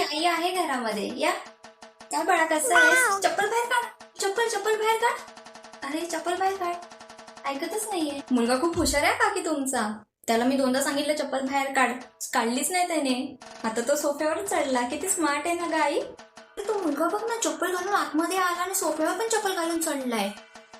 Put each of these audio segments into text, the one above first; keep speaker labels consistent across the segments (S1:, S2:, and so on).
S1: आई आहे घरामध्ये, या. काय बाळा, कसं आहेस? चप्पल बाहेर काढ, चप्पल बाहेर काढ. अरे चप्पल बाहेर काढ. ऐकतच नाहीये. मुलगा खूप हुशार आहे काकी तुमचा. त्याला मी दोनदा सांगितलं चप्पल बाहेर काढ, काढलीच नाही त्याने. आता तो सोफ्यावर चढला. किती स्मार्ट आहे ना ग आई. तो मुलगा बघ ना, चप्पल घालून आतमध्ये आला आणि सोफ्यावर पण चप्पल घालून चढलाय.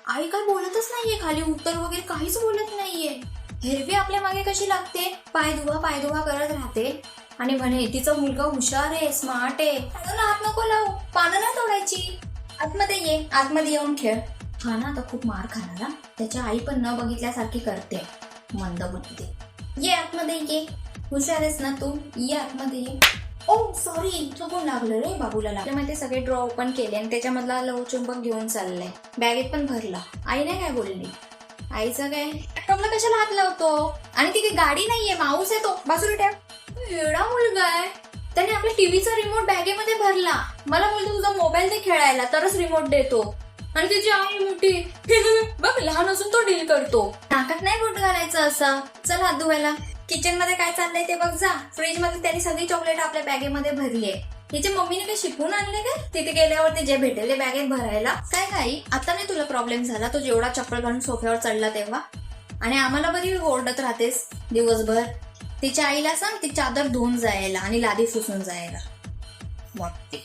S1: आई काय बोलतच नाहीये, खाली उत्तर वगैरे काहीच बोलत नाहीये. हिरवी आपल्या मागे कशी लागते, पाय धुवा करत राहते आणि म्हणे तिचा मुलगा हुशार आहे, स्मार्ट आहे. हात नको लावू, पानं नाही तोडायची. आतमध्ये ये, आतमध्ये येऊन खेळ. हा ना, आता खूप मार खाणार. त्याच्या आई पण न बघितल्यासारखी करते, मंद बुद्धी. ये आतमध्ये ये, हुशार आहेस ना तू, ये आतमध्ये ये. ओ सॉरी, चुकून लागलं रे बाबूला. लागलं. सगळे ड्रॉ ओपन केले आणि त्याच्यामधला लवचुंबक घेऊन चाललंय. बॅगेत पण भरला. आई नाही काय बोलली. आईचं काय, लॅपटॉपला कशाला हात लावतो. आणि ती गाडी नाहीये, माऊस आहे तो, बाजूला ठेव. एवढा मुलगा आहे, त्याने आपल्या टीव्हीचा रिमोट बॅगेमध्ये भरला. मला बोलतो तुझा मोबाईल दे खेळायला, तरच रिमोट देतो. आणि तिची आई मोठी बघ, लहान असून तो डील करतो. नाकात नाही बोट घालायचं असं. चल हात धुवायला. किचन मध्ये काय चाललंय ते बघ जा. फ्रीज मध्ये त्यांनी सगळी चॉकलेट आपल्या बॅगेमध्ये भरली आहे. तिच्या मम्मीने काही शिकवून आणले काय, तिथे गेल्यावरती जे भेटेल ते बॅगेत भरायला. काय काही आता नाही तुला प्रॉब्लेम झाला, तो जेवढा चप्पल घालून सोफ्यावर चढला तेव्हा. आणि आम्हाला बरी ओरडत राहतेस दिवसभर. तिच्या आईला सांग ती चादर धुवून जायला आणि लादी पुसून जायला. वाटते.